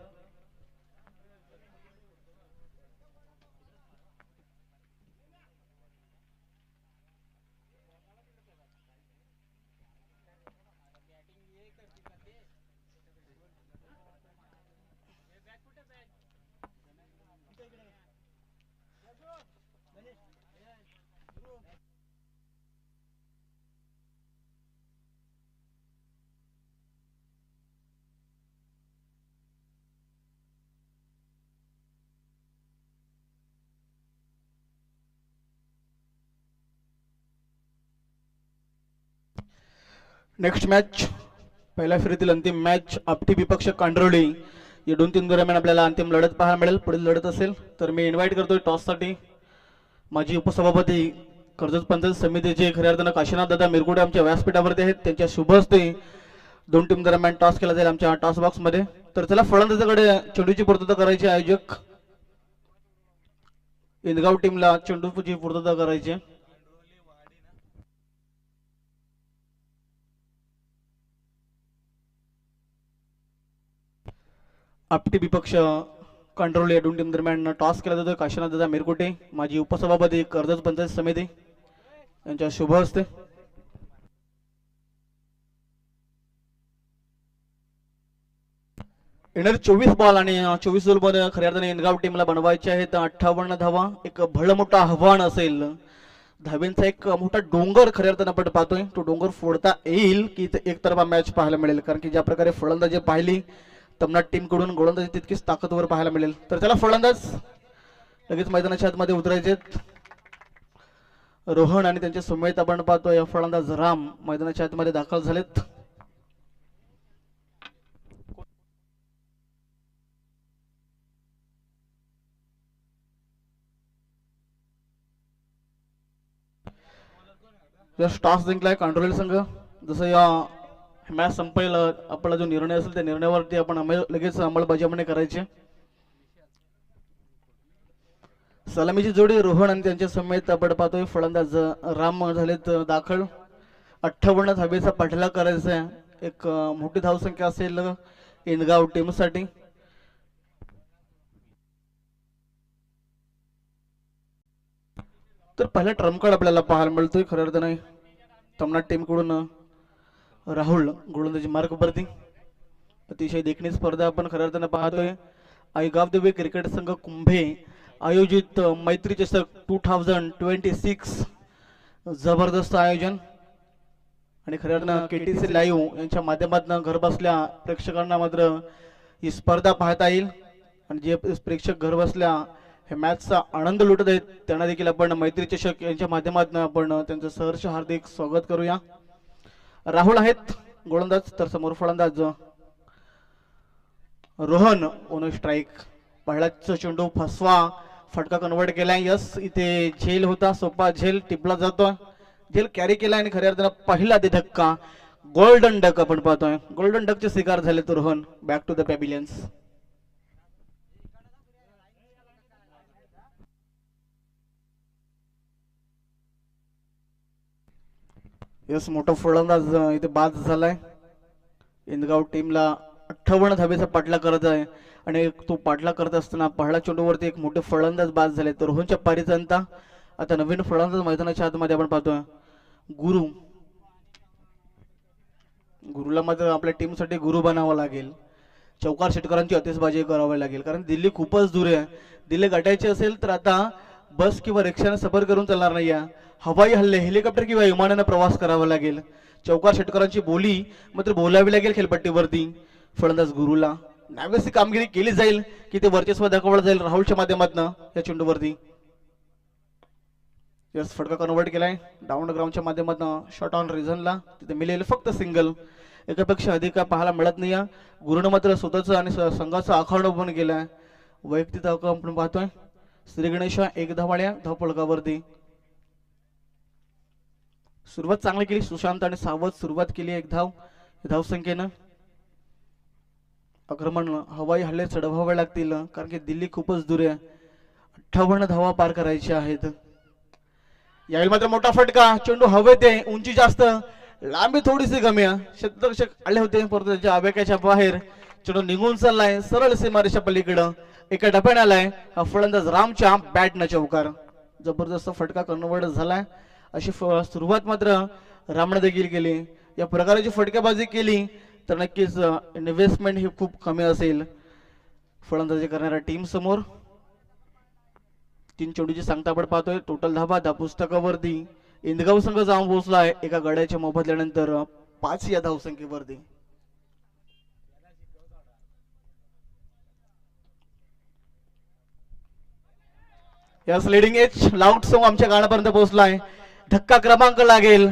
नेक्स्ट मॅच पहिल्या फेरीतील अंतिम मॅच आपटी विपक्ष कांडरोली या 2-3 दरम्यान आपल्याला अंतिम लढत पाहायला मिळेल. पुढील लढत असेल तर मी इन्व्हाइट करतोय टॉस साठी माजी उपसभापती कर्जत पंचायत समितीचे खऱ्या अर्थानं काशीनाथ दादा मिरकुडे आमच्या व्यासपीठावरती आहेत. त्यांच्या शुभ हस्ते 2 टीम दरम्यान टॉस केला जाईल आमच्या टॉस बॉक्स मध्ये. तर चला फलंदाजाकडे चेंडूची पूर्तता करायची. आयोजक इंदगाव टीमला चेंडूची पूर्तता करायची. आपटी विपक्ष कंट्रोल या 2 टीम दरम्यान टॉस केला जातोय. काशीनाथ दादा मिरकुटे माजी उपसभापती कर्जत पंचायत समिती यांच्या शुभ हस्ते. येणारे 24 बॉल आणि 24 बॉल मध्ये खऱ्या अर्थाने इंदगाव टीमला बनवायचे आहेत 58 धावा. एक भलं मोठं आव्हान असेल. धावेंचा एक मोठा डोंगर खऱ्या अर्थानं आपण पाहतोय. तो डोंगर फोडता येईल की एकतर्फा मॅच पाहायला मिळेल. कारण की ज्या प्रकारे फलंदाजी पाहिली तमनाट टीम कडून गोलंदाजी तितकीच ताकदवर पाहायला मिळेल. तर त्याला फलंदाज लगेच मैदानाच्या आतमध्ये उतरायचे. रोहन आणि त्यांच्या समेत आपण पाहतोय फलंदाज राम मैदानाच्या आतमध्ये दाखल झालेत. टॉस जिंकलाय कंट्रोल संघ. जसं या मॅच संपेल आपला जो निर्णय असेल त्या निर्णयावरती आपण लगेच अंमलबजावणी करायची. सलामीची जोडी रोहन आणि त्यांच्या समेत आपण पाहतोय फलंदाज राम झालेत दाखल. 58 धावेचा पाठलाग करायचा आहे. एक मोठी धावसंख्या असेल इंदगाव टीम साठी. तर पहिला ट्रम्प कार्ड आपल्याला पाहायला मिळतोय खऱ्या अर्थाने तमनाट टीम कडून राहुल गोलंदाजी मार्गवरती. अतिशय देखणी स्पर्धा आपण खऱ्या अर्थानं पाहतोय. आयगाव देवे क्रिकेट संघ कुंभे आयोजित मैत्री चषक 2026 जबरदस्त आयोजन आणि खऱ्या अर्थानं केटीसी लाईव्ह यांच्या माध्यमातून घर बसल्या प्रेक्षकांना मात्र ही स्पर्धा पाहता येईल आणि जे प्रेक्षक घर बसल्या हे मॅचचा आनंद लुटत आहेत त्यांना देखील आपण मैत्री चषक यांच्या माध्यमातून आपण त्यांचं सहर्ष हार्दिक स्वागत करूया. राहुल आहेत गोलंदाज तर समोर फलंदाज रोहन ओन स्ट्राईक. पहिलाच चेंडू फसवा फटका कन्वर्ट केलाय. यस इथे झेल होता सोपा झेल टिपला जातोय झेल कॅरी केलाय आणि खऱ्या अर्थानं पहिला दे धक्का गोल्डन डक आपण पाहतोय. गोल्डन डकचे शिकार झाले तो Rohan. Back to the pavilions. Yes मोठा फलंदाज इथे बाद झालाय. इंदगाव टीमला 58 धावेचा पाठलाग करत आहे आणि तो पाठलाग करत असताना पहिला चेंडूवरती एक मोठे फलंदाज बाद झाले. तर रोहनच्या पारीचा अंत. आता नवीन फलंदाज मैदानाच्या आतमध्ये आपण पाहतोय गुरु. गुरुला मात्र आपल्या टीमसाठी गुरु बनावं लागेल. चौकार षटकारांची अतिशबाजी करावी लागेल कारण दिल्ली खूपच दूर आहे. दिल्ली गाठायची असेल तर आता बस किंवा रिक्षाने सफर करून चालणार नाही. हवाई हल्ले हेलिकॉप्टर किंवा विमानाने प्रवास करावा लागेल. चौकार षटकारांची बोली मात्र बोलावी लागेल खेळपट्टीवरती. फलंदाज गुरुला नावेसी कामगिरी केली जाईल की ते वर्चस्व दाखवलं जाईल राहुलच्या माध्यमातून या चेंडूवरती. यस फटका कन्वर्ट केलाय डाऊन ग्राउंडच्या माध्यमातून शॉट ऑन रिझनला. तिथे मिळेल फक्त सिंगल. एकापेक्षा अधिक पाहायला मिळत नाही. गुरुनं मात्र स्वतःचं आणि संघाचं आखाडा पण केलाय. वैयक्तिक आपण पाहतोय श्री गणेश एक धावाळ्या धावपळकावरती. सुरुवात चांगली केली सुशांत आणि सावध सुरुवात केली एक धावसंख्येनं. आक्रमण हवाई हल्ले चढवावे लागतील कारण की दिल्ली खूपच दूर आहे. 58 धावा पार करायच्या आहेत. यावेळी मात्र मोठा फटका चेंडू हवेत आहे. उंची जास्त लांबी थोडीशी कमी आहे. क्षेत्ररक्षक आले होते परंतु त्याच्या आवेगाच्या बाहेर चेंडू निघून चाललाय सरळ सीमारेषा पलीकडं. एका डब्याने आलाय हा फलंदाज रामच्या बॅटनं चौकार. जबरदस्त फटका कन्वर्ट झालाय. अशी सुरुवात मात्र रामने देखील केली. या प्रकारची फटकेबाजी केली तर नक्कीच इन्व्हेस्टमेंट ही खूप कमी असेल फलंदाजी करणाऱ्या टीम समोर. 3 चेंडूची सांगता आपण पाहतोय. टोटल धावा पुस्तकावरती इंदगाव संघ जाऊन पोहोचलाय एका गड्याच्या मोबदल्यानंतर 5 या धावसंख्येवरती. या स्लेडिंग एज लाऊड सॉन्ग आमच्या गाण्यापर्यंत पोहोचलाय. धक्का क्रमांक लागेल.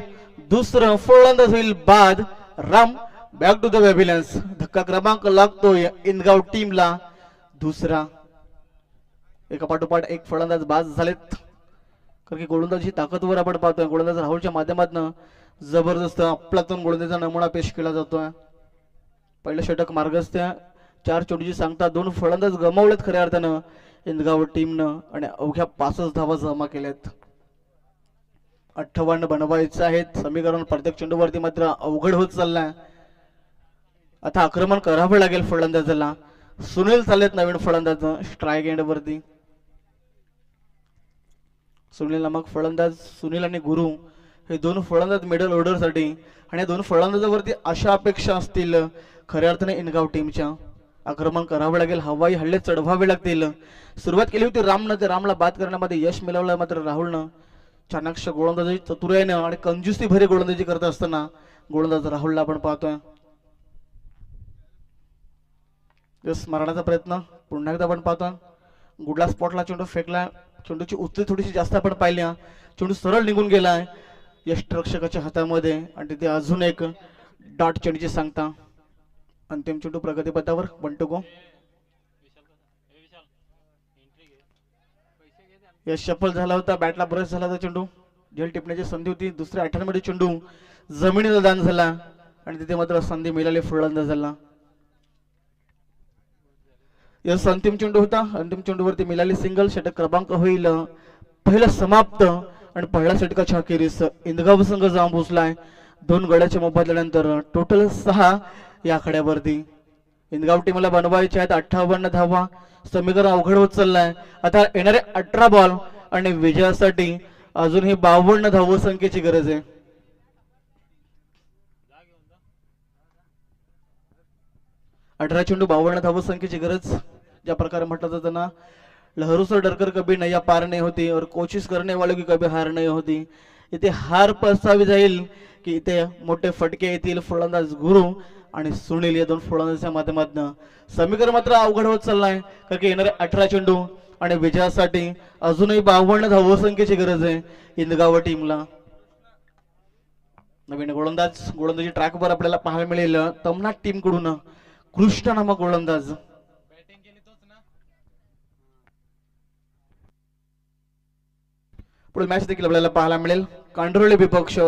दुसरं फलंदाज होईल बाद. Ram back to the pavilions. धक्का क्रमांक लागतोय इंदगाव टीमला दुसरा. एका पाठोपाठ एक फलंदाज बाद झालेत कारण की गोलंदाजी ताकदवर आपण पाहतोय. गोलंदाज राहुलच्या माध्यमातून जबरदस्त आपलातून गोलंदाजीचा नमुना पेश केला जातोय. पहिलं षटक मार्गस्थ. 4 चेंडूची सांगता 2 फलंदाज गमावलेत खऱ्या अर्थानं इंदगाव टीमनं आणि अवघ्या 5 धावा जमा केल्यात. 58 बनवायचे आहेत. समीकरण प्रत्येक चेंडूवरती मात्र अवघड होत चाललाय. आता आक्रमण करावं लागेल फलंदाजाला. सुनील चाललेत नवीन फलंदाज स्ट्राईक एंड वरती. सुनील नामक फलंदाज. सुनील आणि गुरु हे 2 फलंदाज मिडल ऑर्डर साठी आणि 2 फलंदाजावरती अशा अपेक्षा असतील खऱ्या अर्थाने इंदगाव टीमच्या. आक्रमण करावं लागेल. हवाई हल्ले चढवावे लागतील. सुरुवात केली होती रामनं. ते रामला बाद करण्यामध्ये यश मिळवलं मात्र राहुलनं चाणक्य गोलंदाजी चतुराईनं आणि कंजूसी भरी गोलंदाजी करत असताना गोलंदाज राहुलला आपण पाहतोय. यस मारण्याचा प्रयत्न पुन्हा एकदा आपण पाहतोय. गुडला स्पॉटला चेंडू फेकला. चेंडूची उंची थोडीशी जास्त आपण पाहिली. चेंडू सरळ निघून गेलाय यष्टरक्षकाच्या हातामध्ये आणि तिथे अजून एक डॉट चेंडूची सांगता. अंतिम चेंडू प्रगतीपथावर 1 to go. यश सफल झाला होता. बॅटला ब्रश झाला होता चेंडू. झेल टिपण्याची संधी होती. दुसऱ्या 18 मध्ये चेंडू जमिनीला दान झाला आणि तिथे मात्र संधी मिळाली फलंदाजाला. यस अंतिम चेंडू होता. अंतिम चेंडूवरती मिळाली सिंगल. षटक क्रमांक होईल पहिला समाप्त आणि पहिल्या षटकाच्या अखेरीस इंदगाव संघ जाऊन पोहोचलाय 2 गड्याच्या मोबदल्यानंतर. टोटल 6 या आकड्यावरती. इंदगाव टीमला बनवायचे आहेत 58 धावा. समीकरण अवघड होत चाललाय. आता येणारे 18 बॉल आणि विजयासाठी अजूनही 52 धावसंख्येची गरज आहे. अठरा चेंडू 52 धावसंख्येची गरज. ज्या प्रकारे म्हटलं जातं ना लहरू से डरकर कभी नैया पार नहीं होती और कोशिश करने वालों की कभी हार नहीं होती. इथे हार पसावी जाईल की इथे मोठे फटके येतील फलंदाज गुरु आणि सुनील या दोन फलंदाजांच्या माध्यमातून समीकरण मात्र अवघड होत चाललाय कारण की येणारे 18 चेंडू आणि विजयासाठी अजूनही 52 धावसंख्येची गरज आहे इंदगाव टीमला. नवीन गोलंदाजी ट्रॅकवर आपल्याला पाहायला मिळेल तमनाट टीम कडून कृष्ण नामक गोलंदाज. पुढील मॅच देखील आपल्याला पाहायला मिळेल कांडरोळी विपक्ष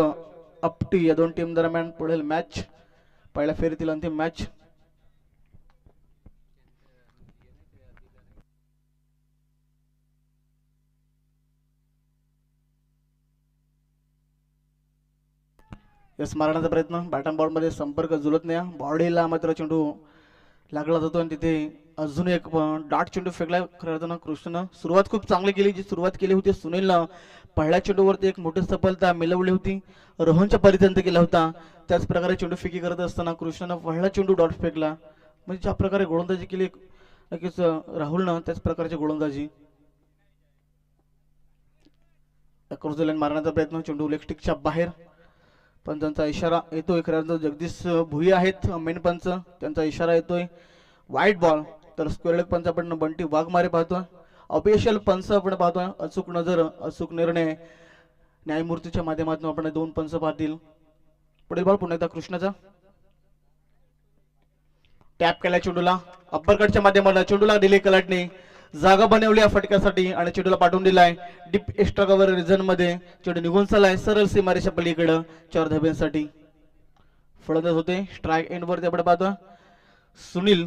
अपटी या दोन टीम दरम्यान पुढील मॅच पहिल्या फेरीतील अंतिम मॅच. यस मारण्याचा प्रयत्न बॅटम बॉल मध्ये संपर्क जुळत नाही बॉडीला मात्र चेंडू लागला जातो आणि तिथे अजून एक डाट चेंडू फेकला. खऱ्या अर्थानं कृष्णनं सुरुवात खूप चांगली केली जी सुरुवात केली होती सुनीलनं पहिल्या चेंडूवरती एक मोठी सफलता मिळवली होती रोहनच्या परित्यंत केला होता. त्याच प्रकारे चेंडू फेकी करत असताना कृष्णनं पहिला चेंडू डॉट फेकला म्हणजे ज्या प्रकारे गोलंदाजी केली नक्कीच राहुलनं त्याच प्रकारची गोलंदाजी. मारण्याचा प्रयत्न चेंडू लेग स्टिकच्या बाहेर पण त्यांचा इशारा येतोय. खऱ्या जगदीश भुई आहेत मेन पंच त्यांचा इशारा येतोय वाईट बॉल. तर स्क्वेअर लेग पंच आपण बंटी वाघमारे पाहतोय ऑफिशियल पंच आपण पाहतोय अचूक नजर अचूक निर्णय न्यायमूर्तीच्या माध्यमातून आपण दोन पंच पाहतील. पुढील बॉल पुन्हा एकदा कृष्णाचा टॅप केला चेंडूला अप्परकटच्या माध्यमातून चेंडूला दिली कलाटणी जागा बनवली फटक्यासाठी आणि चेंडूला पाठवून दिलाय डीप एक्स्ट्रा कव्हर रिझन मध्ये चेंडू निघून चाललाय सरळ सीमारेच्या पलीकडे 4 धाब्यांसाठी. फलंदाज होते स्ट्राईक एंड वरती आपण पाहतो सुनील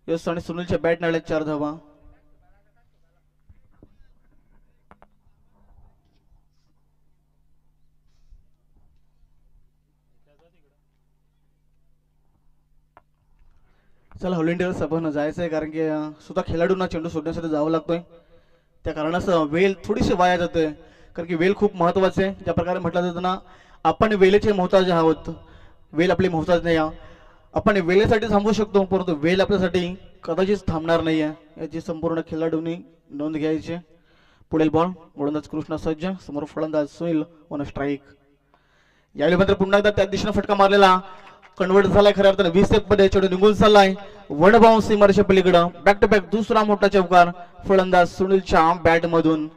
यस आणि सुनीलच्या बॅट नाळ्यात 4 धावा. चला व्हॉलेंटियर सभेनं जायचं आहे कारण की सुद्धा खेळाडूंना चेंडू सोडण्यासाठी जावं लागतोय त्या कारणासह वेळ थोडीशी वाया जाते कारण की वेळ खूप महत्वाचे आहे. ज्या प्रकारे म्हटलं जातं ना आपण वेळेचे मोहताज आहोत वेळ आपली मोहताज नाही आपण वेळेसाठी थांबू शकतो परंतु वेळ आपल्यासाठी कदाचित थांबणार नाही आहे याची संपूर्ण खेळाडूंनी नोंद घ्यायची. पुढील बॉल गोलंदाज कृष्णा सज्ज समोर फलंदाज सुनील ऑन स्ट्राईक. यावेळी मात्र पुन्हा एकदा त्या दिशेने फटका मारलेला कन्वर्ट झालाय खऱ्या अर्थाने 20 मध्ये चेंडू निघून चाललाय वन बाउंस सीमारेच्या पलीकडं बॅक टू बॅक दुसरा मोठा चौकार फलंदाज सुनीलच्या बॅट मधून.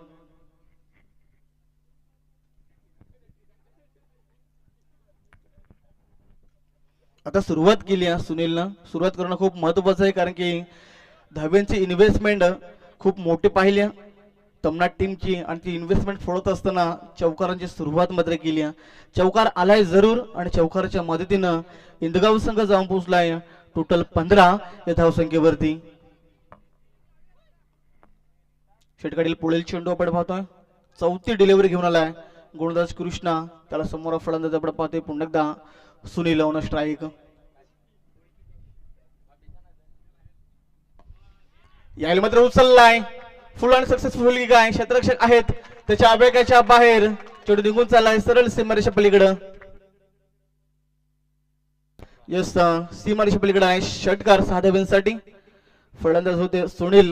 आता सुरुवात केली आहे सुनीलनं सुरुवात करणं खूप महत्वाचं आहे कारण की धाब्यांची इन्व्हेस्टमेंट खूप मोठी पाहिली तमनाट टीमची आणि ती इन्व्हेस्टमेंट फोडत असताना चौकारांची सुरुवात मात्र केली आहे. चौकार आलाय जरूर आणि चौकाराच्या मदतीनं इंदगाव संघ जाऊन पोहोचलाय टोटल 15 या धावसंख्येवरती. षटकातील पुढील चेंडू आपण पाहतोय चौथी डिलिव्हरी घेऊन आलाय गोलंदाज कृष्णा त्याला समोर फलंदाज आपण पाहतोय पुन्हा एकदा सुनील ऑन स्ट्राईक. यायला मात्र उचललाय फुल आणि सक्सेसफुल काय क्षेत्ररक्षक आहेत त्याच्या आवेगाच्या बाहेर चेंडू निघून चाललाय सरळ सीमारेच्या पलीकडं. यस सीमारेच्या पलीकडे आहे षटकार 6 धाब्यांसाठी. फलंदाज होते सुनील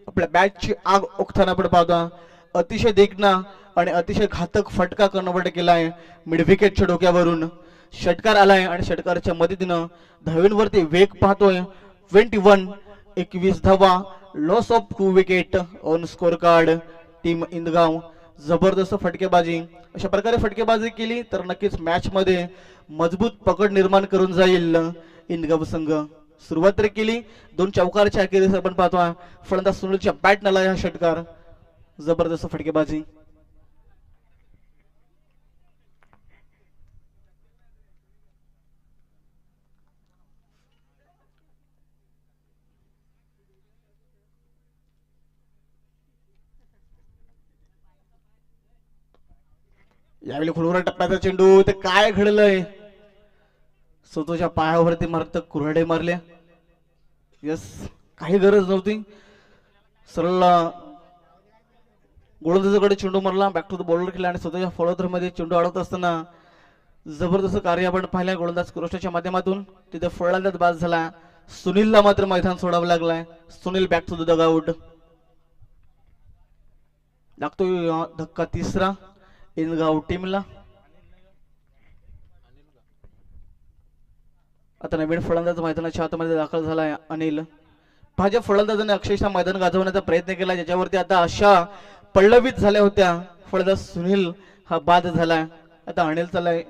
आपल्या बॅटची आग ओखताना आपण पाहतो अतिशय देखणा आणि अतिशय घातक फटका कन्वर्ट केलाय मिड विकेटच्या डोक्यावरून. षटकार आलाय आणि षटकाराच्या मदतीनं धावेंवरती वेग पाहतोय 21 धावा loss of 2 wicket on score card team Indgaon. जबरदस्त फटकेबाजी अशा प्रकारे फटकेबाजी केली तर नक्कीच मॅच मध्ये मजबूत पकड निर्माण करून जाईल इंदगाव संघ. सुरुवात तरी केली 2 चौकारच्या अखेरीस आपण पाहतो फलंदाज सुनीलच्या बॅट नाला हा षटकार जबरदस्त फटकेबाजी. यावेळी खुलवरा टप्प्याचा चेंडू ते काय घडलंय स्वतःच्या पायावरती मारत कुऱ्हाडे मारले. यस काही गरज नव्हती सरळ गोलंदाजाकडे चेंडू मारला बॅक टू द बॉलर केला आणि स्वतःच्या फॉलोथ्रो मध्ये चेंडू अडवत असताना जबरदस्त कार्य आपण पाहिलं गोलंदाज कृष्णाच्या माध्यमातून. तिथे फलंदाज बाद झाला सुनीलला मात्र मैदान सोडावं लागलाय. Sunil back to the dugout. लागतोय धक्का तिसरा इनगाव टीमला. आता नवीन फलंदाज मैदानाच्या आतमध्ये दाखल झालाय अनिल. भाजप फलंदाजाने अक्षरशः मैदान गाजवण्याचा प्रयत्न केला, ज्याच्यावरती आता आशा पल्लवित झाल्या होत्या. फलंदाज सुनील हा बाद झालाय. आता अनिल चालाय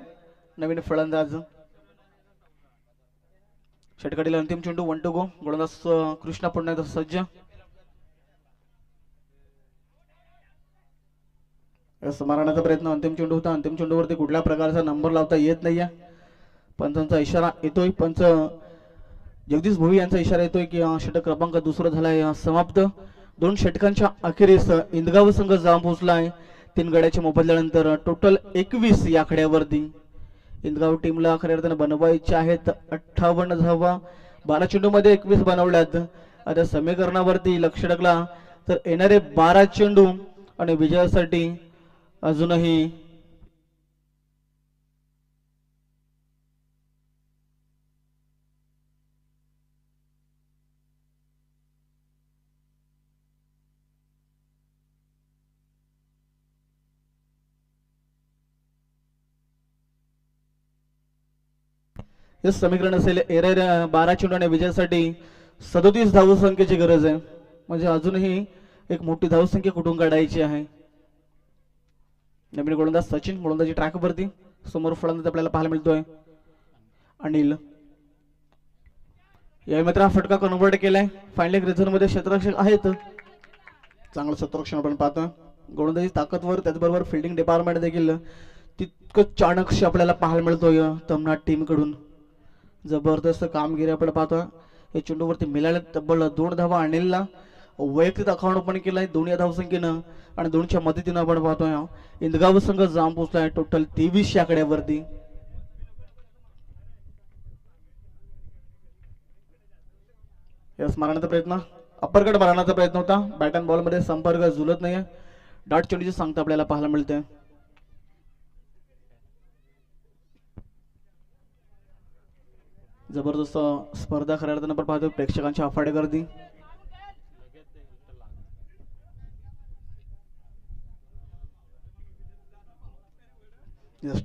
नवीन फलंदाज. षटकातील अंतिम चेंडू 1 to go. गोलंदाज कृष्णा पुन्हा सज्ज. मारण्याचा प्रयत्न. अंतिम चेंडू होता. अंतिम चेंडूवरती कुठल्या प्रकारचा नंबर लावता येत नाहीये. पंचांचा इशारा येतोय. पंच जगदीश भोई यांचा इशारा येतोय की षटक क्रमांक दुसरा झालाय समाप्त. 2 षटकांच्या अखेरीस इंदगाव संघ जाऊन पोहोचलाय. 3 गड्याच्या मोबदल्यानंतर टोटल 21 या आकड्यावरती. इंदगाव टीमला खऱ्या अर्थाने बनवायचे आहेत 58 धावा. 12 चेंडू मध्ये 21 बनवल्यात. आता समीकरणावरती लक्ष टाकला तर येणारे 12 चेंडू आणि विजयासाठी अजूनही हे समीकरण असेल. 12 चेंडू आणि विजयासाठी 37 धावसंख्येची गरज आहे. म्हणजे अजूनही एक मोठी धावसंख्या कुठून काढायची आहे. नवीन गोलंदाज सचिन गोलंदाजी ट्रॅक वरती. समोर फलंदाज आपल्याला पाहायला मिळतोय अनिल. या मात्र हा फटका कन्वर्ट केलाय. फायनल रिझन मध्ये क्षेत्ररक्षक आहेत. चांगलं क्षेत्ररक्षण आपण पाहतो. गोलंदाजी ताकदवर, त्याचबरोबर फिल्डिंग डिपार्टमेंट देखील तितकं चाणक्ष आपल्याला पाहायला मिळतोय तमनाट टीम कडून. जबरदस्त कामगिरी आपण पाहतोय. या चेंडूवरती मिळाले तब्बल 2 धावा. अनिलला वैयक्तिक अकाउंट पण केलाय 2 या धावसंख्येनं आणि 2च्या मदतीनं आपण पाहतोय इंदगाव संघ जाऊन पोहोचलाय टोटल 23 आकड्यावरती. यस मारण्याचा प्रयत्न, अप्परकट मारण्याचा प्रयत्न होता. बॅट अँड बॉल मध्ये संपर्क जुळत नाहीये. डॉट चेंडूची सांगता आपल्याला पाहायला मिळते. जबरदस्त स्पर्धा खऱ्या अर्थानं आपण पाहतोय प्रेक्षकांच्या अफाटे गर्दी.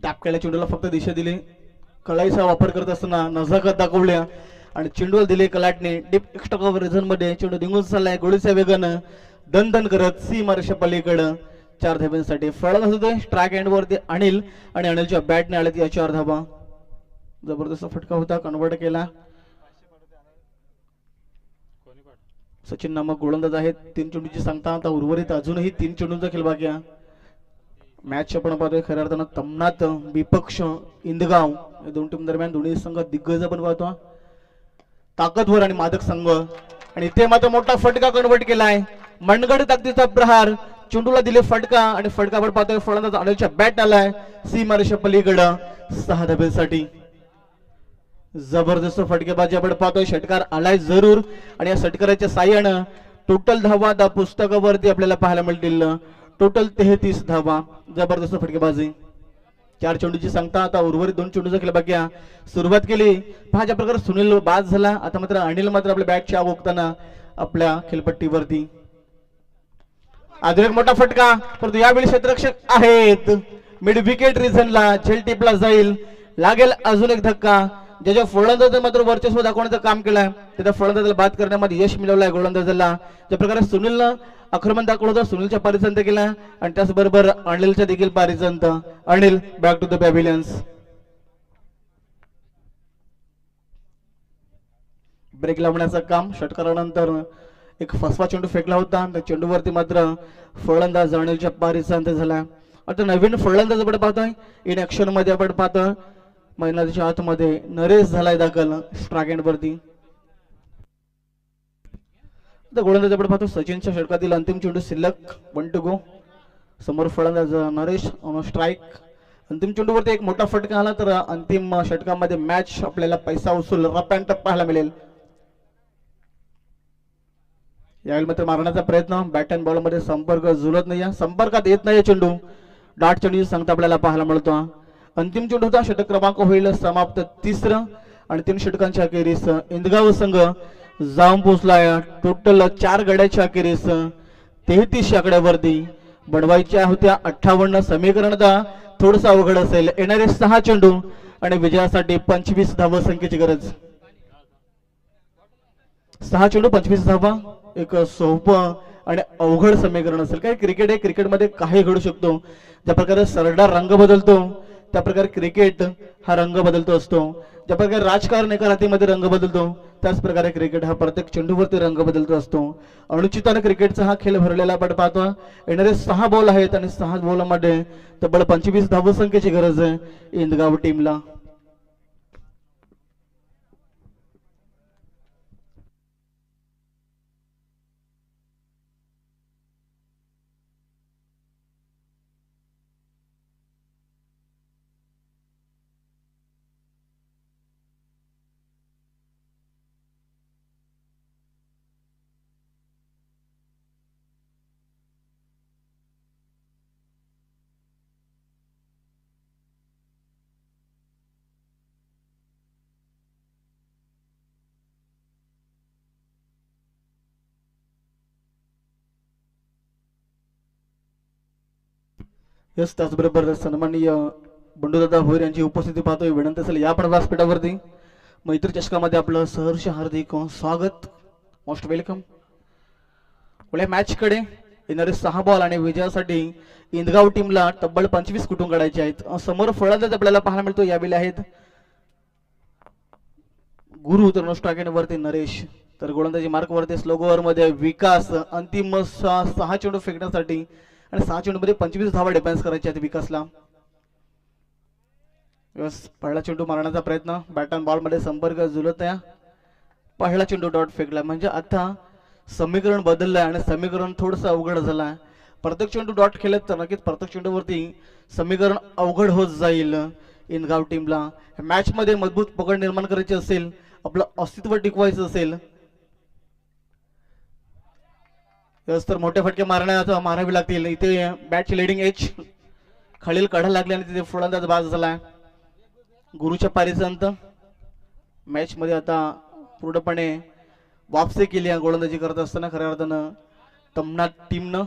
टॅप केल्या चेंडूला फक्त दिशा दिली. कळाईचा वापर करत असताना नजाकत दाखवल्या आणि चेंडूला दिले कलाटने. डीप एक्स्ट्रा कव्हर रिझन मध्ये चेंडू निघून चाललाय गोळीच्या वेगानं दन करत सीमारेषा पलीकडं 4 धाब्यांसाठी. फलंदाज होतोय स्ट्राईक एंड वरती अनिल आणि अनिलच्या बॅटने आल्यात या 4 धाबा. जबरदस्त फटका होता, कन्वर्ट केला. सचिन नामक गोलंदाज आहेत. 3 चेंडूची सांगता. आता उर्वरित अजूनही 3 चेंडूंचा खेळ बाकी आहे. मॅच आपण पाहतोय खऱ्या अर्थानं तमनात विपक्ष इंदगाव या 2 टीम दरम्यान. दोन्ही संघ दिग्गज आपण पाहतो. ताकदवर आणि मादक संघ. आणि इथे मात्र मोठा फटका कन्वर्ट केलाय. मनगड ताकदीचा प्रहार. चेंडूला दिले फटका आणि फटका आपण पाहतोय फलंदाज अनिलच्या बॅट आलाय सीमारेषा पलीकडं 6 धाब्यांसाठी. जबरदस्त फटकेबाजी आपण पाहतोय. षटकार आलाय जरूर आणि या षटकाराच्या साह्यानं टोटल धावा त्या पुस्तकावरती आपल्याला पाहायला मिळतील. टोटल 33 धावा. जबरदस्त फटकेबाजी. 4 चेंडूची सांगता. आता उर्वरित 2 चेंडूचा खेळ बाकी आहे. सुरुवात केली पहा ज्या प्रकारे सुनील बाद झाला. आता मात्र अनिल मात्र आपल्या बॅटची आग ओकताना आपल्या खेळपट्टीवरती. अजून एक मोठा फटका, परंतु यावेळी क्षेत्ररक्षक आहेत. मिड विकेट रिझनला झेल टिपला जाईल. लागेल अजून एक धक्का. ज्याच्या फलंदाजाने मात्र वर्चस्व दाखवण्याचं काम केलंय त्या फलंदाजाला बाद करण्यामध्ये यश मिळवलंय गोलंदाजाला. ज्या प्रकारे सुनीलनं आक्रमण दाखवलं होतं, सुनीलच्या पारिसंत केला आणि त्याचबरोबर अनिलच्या देखील पारिसंत. Anil back to the pavilions. Break लावण्याचं काम. षटकारानंतर एक फसवा चेंडू फेकला होता. त्या चेंडूवरती मात्र फलंदाज अनिलच्या पारिसंत झाला. आता नवीन फलंदाज आपण पाहतोय इन ऍक्शन मध्ये. आपण पाहतोय मैदानाच्या आतमध्ये नरेश झालाय दाखल स्ट्राईक एंड वरती. गोलंदाज आपण पाहतो सचिनच्या षटकातील अंतिम चेंडू शिल्लक 1 to go. समोर फलंदाज नरेश स्ट्राईक. अंतिम चेंडूवरती एक मोठा फटका आला तर अंतिम षटकामध्ये मॅच आपल्याला पैसा वसूल रप अँड टप पाहायला मिळेल. यावेळी मात्र मारण्याचा प्रयत्न. बॅट अँड बॉल मध्ये संपर्क जुळत नाही. संपर्कात येत नाही चेंडू. डाट चेंडूची सांगता आपल्याला पाहायला मिळतो. अंतिम चेंडू होता. षटक क्रमांक होईल समाप्त 3रं आणि 3 षटकांच्या अखेरीस इंदगाव संघ जाऊन पोहोचलाय टोटल 4 गड्याच्या अखेरीस 33 आकड्यावरती. बनवायच्या होत्या 58 समीकरण थोडस अवघड असेल. येणारे 6 चेंडू आणि विजयासाठी 25 धावा संख्येची गरज. 6 चेंडू 25 धावा एक सोपं आणि अवघड समीकरण असेल. काय क्रिकेट आहे, क्रिकेटमध्ये काही घडू शकतो. ज्या प्रकारे सरदार रंग बदलतो त्या प्रकारे क्रिकेट हा रंग बदलतो असतो. ज्या प्रकारे राजकारण एका रात्रीमध्ये रंग बदलतो त्याच प्रकारे क्रिकेट हा प्रत्येक चेंडूवरती रंग बदलतो असतो. अनुचिताने क्रिकेटचा हा खेळ भरलेला आपण पाहतो. येणारे 6 बॉल आहेत आणि 6 बॉलमध्ये तब्बल 25 धावसंख्येची गरज आहे इंदगाव टीमला. यस, त्याचबरोबर सन्माननीय बंडूदादा भोईर यांची उपस्थिती पाहतोय. विनंती असेल या पण व्यासपीठावरती. मैत्री चषकामध्ये आपलं सहर्ष हार्दिक स्वागत, मोस्ट वेलकम. पुढे मॅच कडे येणारे 6 बॉल आणि विजयासाठी इंदगाव टीमला तब्बल 25 कुटुंब काढायचे आहेत. समोर फलंदाज आपल्याला पाहायला मिळतो यावेळी आहेत गुरु, तर स्ट्रायक वरती नरेश, तर गोलंदाजी मार्क वरती स्लोग ओव्हर मध्ये विकास. अंतिम 6 चेंडू फेकण्यासाठी आणि 6 चेंडू मध्ये 25 धावा डिफेन्स करायचे आहेत विकासला. पहिला चेंडू मारण्याचा प्रयत्न, बॅट अँड बॉल मध्ये संपर्क जुळत आहे. पहिला चेंडू डॉट फेकला म्हणजे आता समीकरण बदललंय आणि समीकरण थोडंसं अवघड झालंय. प्रत्येक चेंडू डॉट खेळत तर नक्कीच प्रत्येक चेंडूवरती समीकरण अवघड होत जाईल इंदगाव टीमला. मॅच मध्ये मजबूत पकड निर्माण करायची असेल, आपलं अस्तित्व टिकवायचं असेल तर मोठे फटके मारावे लागतील. इथे बॅटची लिडिंग एज खालील काढायला लागली आणि तिथे फलंदाज बाद झाला. गुरुच्या पारीचा अंत. मॅच मध्ये आता पूर्णपणे वापसी केली गोलंदाजी करत असताना खऱ्या अर्थानं तमना टीमनं.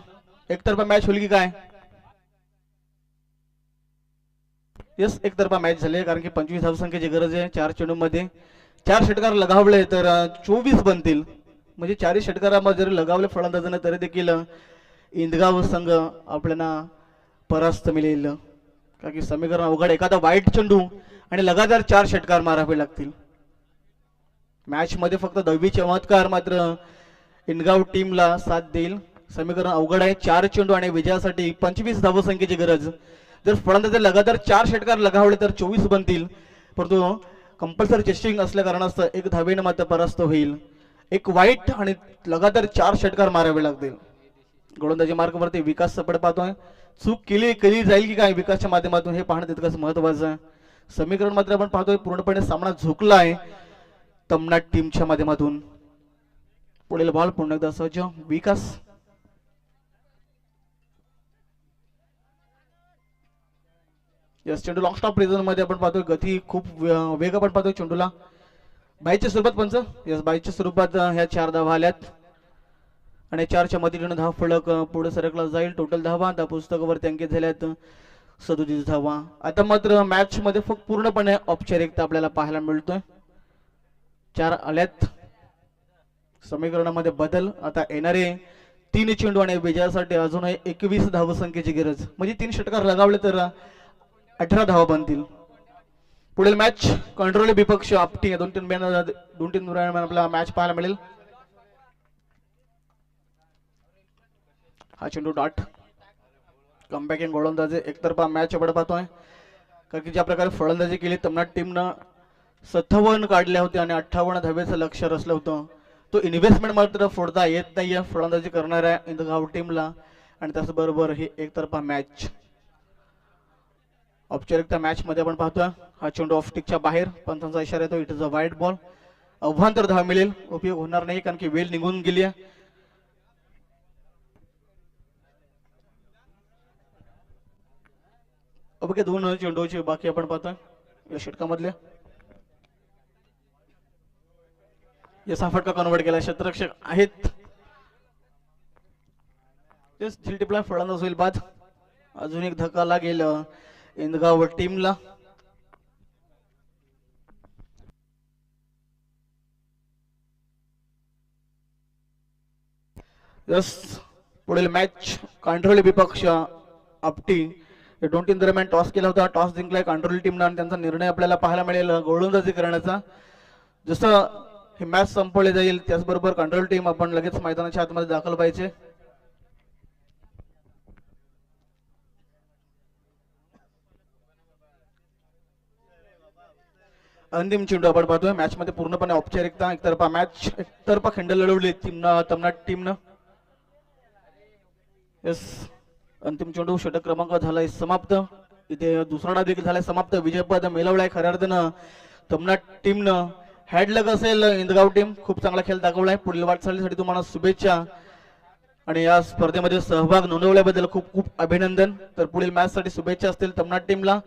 एकतर्फा मॅच होईल की काय? यस, एकतर्फा मॅच झाली कारण की 25 धावसंख्येची गरज आहे. 4 चेंडू मध्ये 4 षटकार लगावले तर 24 बनतील. म्हणजे 4 षटकारामध्ये जरी लगावले फलंदाजाने तरी देखील इंदगाव संघ आपल्याला परास्त मिळेल. कारण की समीकरण अवघड. एखादा वाईट चेंडू आणि लगातार 4 षटकार मारावे लागतील. मॅच मध्ये फक्त दैवी चमत्कार मात्र इंदगाव टीमला साथ देईल. समीकरण अवघड आहे. 4 चेंडू आणि विजयासाठी 25 धावसंख्येची गरज. जर फलंदाजाने लगातार 4 षटकार लगावले तर 24 बनतील, परंतु कंपल्सरी चेस्टिंग असल्या कारणास्तव 1 धावेने मात्र परास्त होईल. एक वाईट आणि लगातार 4 षटकार मारावे लागतील. गोलंदाजी मार्क वरती विकास सपड पाहतोय. चूक केली जाईल की काय विकासच्या माध्यमातून हे पाहणं तितकंच महत्वाचं आहे. समीकरण मात्र आपण पाहतोय पूर्णपणे सामना झुकला आहे तमनाट टीमच्या माध्यमातून. पुढील बॉल पुन्हा एकदा सज्ज विकास. यस, चेंडू लॉंग स्टॉप रिझन मध्ये आपण पाहतोय. गती खूप वेग आपण पाहतोय चेंडूला. बाईच्या स्वरूपात पंच. यस, बाईच्या स्वरूपात ह्या 4 धावा आल्यात आणि 4च्या मदतीने धाव फलक पुढे सरकला जाईल. टोटल धावा त्या पुस्तकावरती अंकित झाल्यात 37 धावा. आता मात्र मॅच मध्ये फक्त पूर्णपणे औपचारिकता आपल्याला पाहायला मिळतोय. 4 आल्यात. समीकरणामध्ये बदल. आता येणारे 3 चेंडू आणि विजयासाठी अजूनही 21 धावसंख्येची गरज. म्हणजे 3 षटकार लगावले तर 18 धावा बनतील. पुढील मॅच कंट्रोल विपक्ष आपटी 2-3 आपला मॅच पाहायला मिळेल. हा चेंडू डॉट. कमबॅकिंग गोलंदाजी एकतर्फा मॅच आपण पाहतोय. कारण की ज्या प्रकारे फलंदाजी केली तमनाट टीमनं 57 काढल्या होत्या आणि 58 धावेचं लक्ष्य रचलं होतं. तो इन्व्हेस्टमेंट मात्र फोडता येत नाहीये फलंदाजी करणाऱ्या इंदगाव टीमला. आणि त्याचबरोबर ही एकतर्फा मॅच. औपचारिकता मॅच मध्ये आपण पाहतोय. हा चेंडू ऑफ स्टिकच्या बाहेर. पंचांचा इशारा येतो. इट इज अ वाईट बॉल. अव्हांतर धाव मिळेल. उपयोग होणार नाही कारण की वेळ निघून गेली आहे. ओके, 2 चेंडूची बाकी आपण पाहतोय या षटकामधल्या. यसा फटका कन्वर्ट केला. क्षेत्ररक्षक आहेत तेच झिलटिपला फलंदाज होईल बाद. अजून एक धक्का लागेल इंदगाव टीमला. यस, पुढील मॅच कांठरोली विपक्ष आपटी या दोन टीम दरम्यान टॉस केला होता. टॉस जिंकलाय कांठरोली टीमनं आणि त्यांचा निर्णय आपल्याला पाहायला मिळेल गोलंदाजी करण्याचा. जसं हे मॅच संपवले जाईल त्याचबरोबर कांठरोली टीम आपण लगेच मैदानाच्या आतमध्ये दाखल पाहिजे. अंतिम चेंडू आपण पाहतोय. मॅच मध्ये पूर्णपणे औपचारिकता, एकतर्फा मॅच, एकतर्फा खंड लढवली तमनाट टीमनं. यस, अंतिम चेंडू षटक क्रमांक झालाय समाप्त. इथे दुसरा डाव देखील झालाय समाप्त. विजयपद मिळवलाय खऱ्या अर्थानं तमनाट टीमनं. हॅडलक असेल इंदगाव टीम, खूप चांगला खेळ दाखवलाय. पुढील वाटचालीसाठी तुम्हाला शुभेच्छा आणि या स्पर्धेमध्ये सहभाग नोंदवल्याबद्दल खूप खूप अभिनंदन. तर पुढील मॅच साठी शुभेच्छा असतील तमनाट टीमला.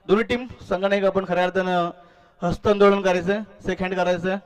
दोन्ही टीम संघाने आपण खऱ्या अर्थानं हस्तांदोलन करायचंय, सेक हँड करायचंय.